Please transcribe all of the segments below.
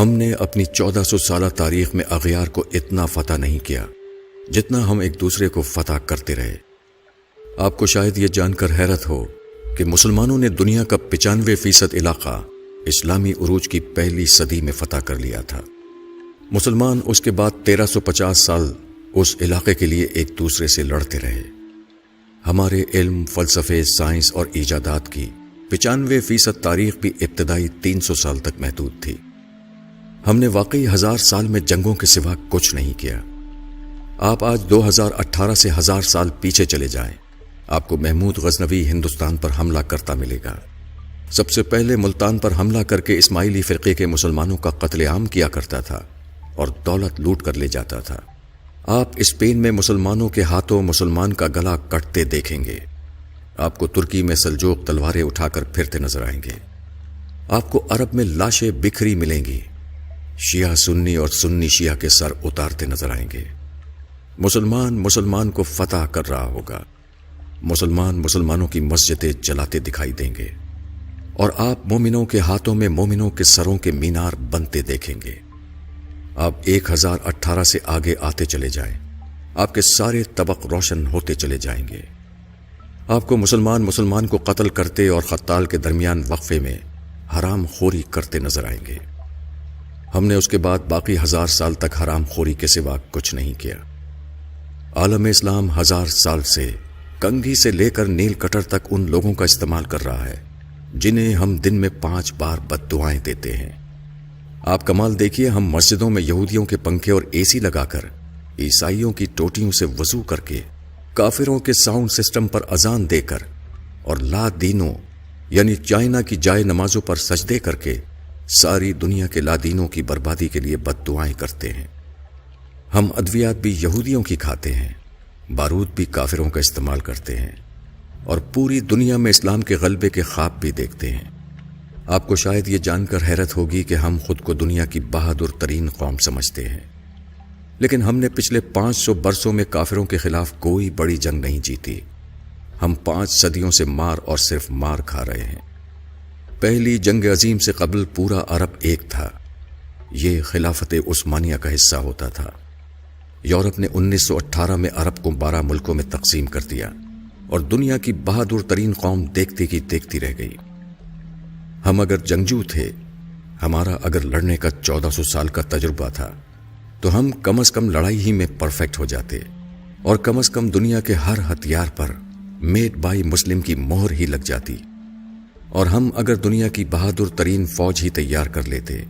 ہم نے اپنی 1400 سالہ تاریخ میں اغیار کو اتنا فتح نہیں کیا جتنا ہم ایک دوسرے کو فتح کرتے رہے۔ آپ کو شاید یہ جان کر حیرت ہو کہ مسلمانوں نے دنیا کا 95% علاقہ اسلامی عروج کی پہلی صدی میں فتح کر لیا تھا۔ مسلمان اس کے بعد 1350 سال اس علاقے کے لیے ایک دوسرے سے لڑتے رہے۔ ہمارے علم، فلسفے، سائنس اور ایجادات کی 95% تاریخ بھی ابتدائی 300 سال تک محدود تھی۔ ہم نے واقعی 1000 سال میں جنگوں کے سوا کچھ نہیں کیا۔ آپ آج 2018 سے 1000 سال پیچھے چلے جائیں، آپ کو محمود غزنوی ہندوستان پر حملہ کرتا ملے گا۔ سب سے پہلے ملتان پر حملہ کر کے اسماعیلی فرقے کے مسلمانوں کا قتل عام کیا کرتا تھا اور دولت لوٹ کر لے جاتا تھا۔ آپ اسپین میں مسلمانوں کے ہاتھوں مسلمان کا گلا کٹتے دیکھیں گے۔ آپ کو ترکی میں سلجوق تلواریں اٹھا کر پھرتے نظر آئیں گے۔ آپ کو عرب میں لاشیں بکھری ملیں گی، شیعہ سنی اور سنی شیعہ کے سر اتارتے نظر آئیں گے۔ مسلمان کو فتح کر رہا ہوگا، مسلمانوں کی مسجدیں جلاتے دکھائی دیں گے، اور آپ مومنوں کے ہاتھوں میں مومنوں کے سروں کے مینار بنتے دیکھیں گے۔ آپ 1018 سے آگے آتے چلے جائیں، آپ کے سارے طبق روشن ہوتے چلے جائیں گے۔ آپ کو مسلمان کو قتل کرتے اور قتال کے درمیان وقفے میں حرام خوری کرتے نظر آئیں گے۔ ہم نے اس کے بعد باقی 1000 سال تک حرام خوری کے سوا کچھ نہیں کیا۔ عالم اسلام 1000 سال سے کنگھی سے لے کر نیل کٹر تک ان لوگوں کا استعمال کر رہا ہے جنہیں ہم دن میں 5 بار بد دعائیں دیتے ہیں۔ آپ کمال دیکھیے، ہم مسجدوں میں یہودیوں کے پنکھے اور اے سی لگا کر، عیسائیوں کی ٹوٹیوں سے وضو کر کے، کافروں کے ساؤنڈ سسٹم پر اذان دے کر اور لا دینوں یعنی چائنا کی جائے نمازوں پر سجدے کر کے ساری دنیا کے لا دینوں کی بربادی کے لیے بد دعائیں کرتے ہیں۔ ہم ادویات بھی یہودیوں کی کھاتے ہیں، بارود بھی کافروں کا استعمال کرتے ہیں، اور پوری دنیا میں اسلام کے غلبے کے خواب بھی دیکھتے ہیں۔ آپ کو شاید یہ جان کر حیرت ہوگی کہ ہم خود کو دنیا کی بہادر ترین قوم سمجھتے ہیں، لیکن ہم نے پچھلے 500 برسوں میں کافروں کے خلاف کوئی بڑی جنگ نہیں جیتی۔ ہم 5 صدیوں سے مار اور صرف مار کھا رہے ہیں۔ پہلی جنگ عظیم سے قبل پورا عرب ایک تھا، یہ خلافت عثمانیہ کا حصہ ہوتا تھا۔ یورپ نے 1918 میں عرب کو 12 ملکوں میں تقسیم کر دیا اور دنیا کی بہادر ترین قوم دیکھتی کی دیکھتی رہ گئی۔ ہم اگر جنگجو تھے، ہمارا اگر لڑنے کا 1400 سال کا تجربہ تھا، تو ہم کم از کم لڑائی ہی میں پرفیکٹ ہو جاتے، اور کم از کم دنیا کے ہر ہتھیار پر میڈ بائی مسلم کی مہر ہی لگ جاتی، اور ہم اگر دنیا کی بہادر ترین فوج ہی تیار کر لیتے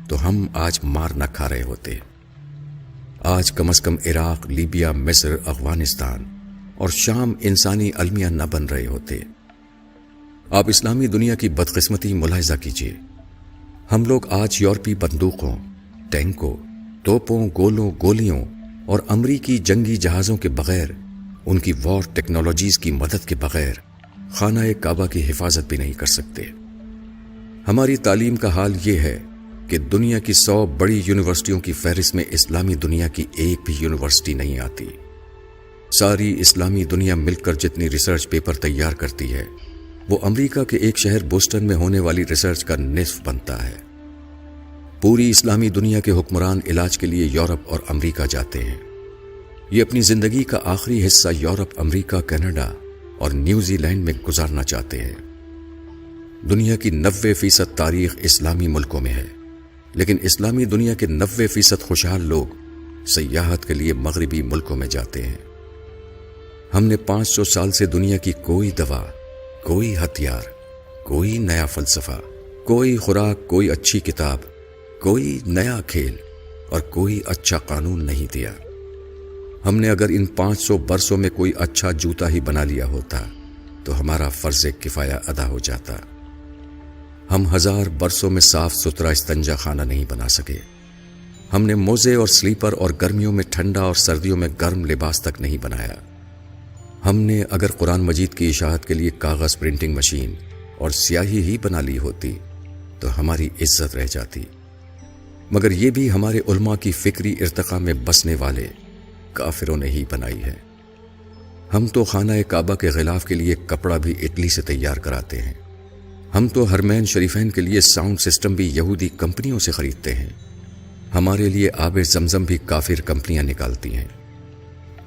تو ہم آج مار نہ کھا رہے ہوتے۔ آج کم از کم عراق، لیبیا، مصر، افغانستان اور شام انسانی المیہ نہ بن رہے ہوتے۔ آپ اسلامی دنیا کی بدقسمتی ملاحظہ کیجیے۔ ہم لوگ آج یورپی بندوقوں، ٹینکوں، توپوں، گولوں، گولیوں اور امریکی جنگی جہازوں کے بغیر، ان کی وار ٹیکنالوجیز کی مدد کے بغیر خانہ کعبہ کی حفاظت بھی نہیں کر سکتے۔ ہماری تعلیم کا حال یہ ہے کہ دنیا کی 100 بڑی یونیورسٹیوں کی فہرست میں اسلامی دنیا کی ایک بھی یونیورسٹی نہیں آتی۔ ساری اسلامی دنیا مل کر جتنی ریسرچ پیپر تیار کرتی ہے، وہ امریکہ کے ایک شہر بوسٹن میں ہونے والی ریسرچ کا نصف بنتا ہے۔ پوری اسلامی دنیا کے حکمران علاج کے لیے یورپ اور امریکہ جاتے ہیں۔ یہ اپنی زندگی کا آخری حصہ یورپ، امریکہ، کینیڈا اور نیوزی لینڈ میں گزارنا چاہتے ہیں۔ دنیا کی 90% تاریخ اسلامی ملکوں میں ہے، لیکن اسلامی دنیا کے 90% خوشحال لوگ سیاحت کے لیے مغربی ملکوں میں جاتے ہیں۔ ہم نے 500 سال سے دنیا کی کوئی دوا، کوئی ہتھیار، کوئی نیا فلسفہ، کوئی خوراک، کوئی اچھی کتاب، کوئی نیا کھیل اور کوئی اچھا قانون نہیں دیا۔ ہم نے اگر ان 500 برسوں میں کوئی اچھا جوتا ہی بنا لیا ہوتا تو ہمارا فرض کفایہ ادا ہو جاتا۔ ہم 1000 برسوں میں صاف ستھرا استنجا خانہ نہیں بنا سکے۔ ہم نے موزے اور سلیپر اور گرمیوں میں ٹھنڈا اور سردیوں میں گرم لباس تک نہیں بنایا۔ ہم نے اگر قرآن مجید کی اشاعت کے لیے کاغذ پرنٹنگ مشین اور سیاہی ہی بنا لی ہوتی تو ہماری عزت رہ جاتی، مگر یہ بھی ہمارے علماء کی فکری ارتقاء میں بسنے والے کافروں نے ہی بنائی ہے۔ ہم تو خانہ کعبہ کے غلاف کے لیے کپڑا بھی اٹلی سے تیار کراتے ہیں، ہم تو حرمین شریفین کے لیے ساؤنڈ سسٹم بھی یہودی کمپنیوں سے خریدتے ہیں۔ ہمارے لیے آب زمزم بھی کافر کمپنیاں نکالتی ہیں۔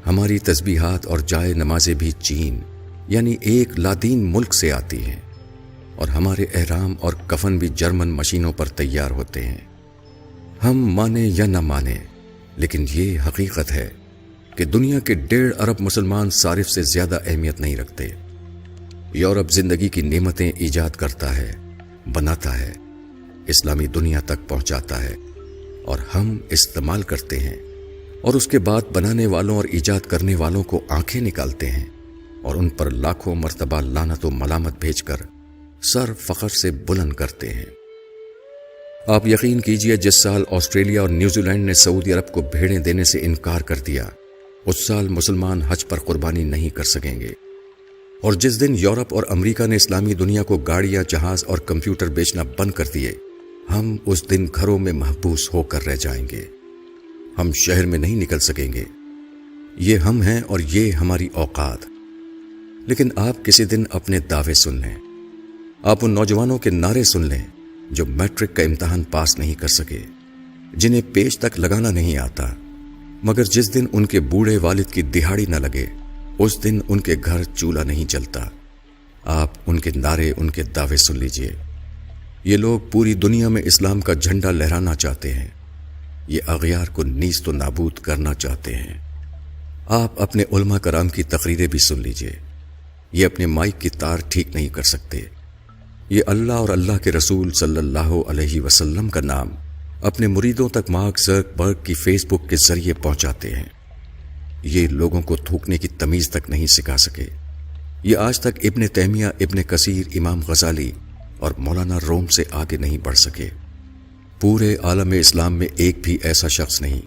ہماری تسبیحات اور جائے نمازیں بھی چین یعنی ایک لادین ملک سے آتی ہیں، اور ہمارے احرام اور کفن بھی جرمن مشینوں پر تیار ہوتے ہیں۔ ہم مانیں یا نہ مانیں، لیکن یہ حقیقت ہے کہ دنیا کے 1.5 ارب مسلمان صارف سے زیادہ اہمیت نہیں رکھتے۔ یورپ زندگی کی نعمتیں ایجاد کرتا ہے، بناتا ہے، اسلامی دنیا تک پہنچاتا ہے، اور ہم استعمال کرتے ہیں، اور اس کے بعد بنانے والوں اور ایجاد کرنے والوں کو آنکھیں نکالتے ہیں اور ان پر لاکھوں مرتبہ لعنت و ملامت بھیج کر سر فخر سے بلند کرتے ہیں۔ آپ یقین کیجئے، جس سال آسٹریلیا اور نیوزی لینڈ نے سعودی عرب کو بھیڑیں دینے سے انکار کر دیا، اس سال مسلمان حج پر قربانی نہیں کر سکیں گے۔ اور جس دن یورپ اور امریکہ نے اسلامی دنیا کو گاڑیاں، جہاز اور کمپیوٹر بیچنا بند کر دیے، ہم اس دن گھروں میں محبوس ہو کر رہ جائیں گے۔ ہم شہر میں نہیں نکل سکیں گے۔ یہ ہم ہیں اور یہ ہماری اوقات۔ لیکن آپ کسی دن اپنے دعوے سن لیں، آپ ان نوجوانوں کے نعرے سن لیں جو میٹرک کا امتحان پاس نہیں کر سکے، جنہیں پیج تک لگانا نہیں آتا، مگر جس دن ان کے بوڑھے والد کی دہاڑی نہ لگے، اس دن ان کے گھر چولہا نہیں جلتا۔ آپ ان کے نعرے، ان کے دعوے سن لیجئے۔ یہ لوگ پوری دنیا میں اسلام کا جھنڈا لہرانا چاہتے ہیں، یہ اغیار کو نیست و نابود کرنا چاہتے ہیں۔ آپ اپنے علماء کرام کی تقریریں بھی سن لیجئے، یہ اپنے مائک کی تار ٹھیک نہیں کر سکتے، یہ اللہ اور اللہ کے رسول صلی اللہ علیہ وسلم کا نام اپنے مریدوں تک مارک زکربرگ کی فیس بک کے ذریعے پہنچاتے ہیں۔ یہ لوگوں کو تھوکنے کی تمیز تک نہیں سکھا سکے۔ یہ آج تک ابن تیمیہ، ابن کثیر، امام غزالی اور مولانا روم سے آگے نہیں بڑھ سکے۔ پورے عالم اسلام میں ایک بھی ایسا شخص نہیں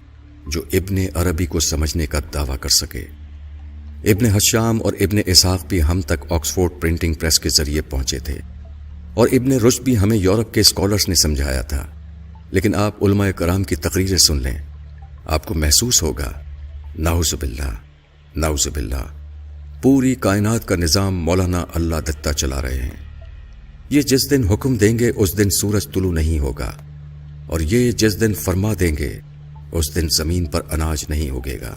جو ابن عربی کو سمجھنے کا دعویٰ کر سکے۔ ابن حشام اور ابن اسحاق بھی ہم تک آکسفورڈ پرنٹنگ پریس کے ذریعے پہنچے تھے، اور ابن رشد بھی ہمیں یورپ کے اسکالرز نے سمجھایا تھا۔ لیکن آپ علماء کرام کی تقریریں سن لیں، آپ کو محسوس ہوگا نعوذ باللہ، نعوذ باللہ، پوری کائنات کا نظام مولانا اللہ دتہ چلا رہے ہیں۔ یہ جس دن حکم دیں گے اس دن سورج طلوع نہیں ہوگا، اور یہ جس دن فرما دیں گے اس دن زمین پر اناج نہیں اگے گا۔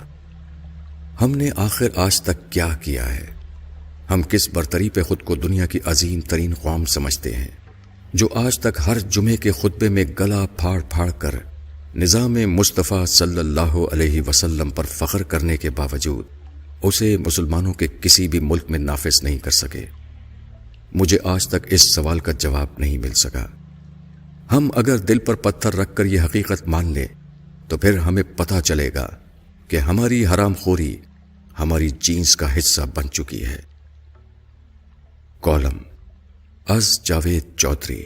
ہم نے آخر آج تک کیا کیا ہے؟ ہم کس برتری پہ خود کو دنیا کی عظیم ترین قوم سمجھتے ہیں، جو آج تک ہر جمعے کے خطبے میں گلا پھاڑ پھاڑ کر نظام مصطفیٰ صلی اللہ علیہ وسلم پر فخر کرنے کے باوجود اسے مسلمانوں کے کسی بھی ملک میں نافذ نہیں کر سکے؟ مجھے آج تک اس سوال کا جواب نہیں مل سکا۔ ہم اگر دل پر پتھر رکھ کر یہ حقیقت مان لیں تو پھر ہمیں پتہ چلے گا کہ ہماری حرام خوری ہماری جینس کا حصہ بن چکی ہے۔ کالم از جاوید چودھری۔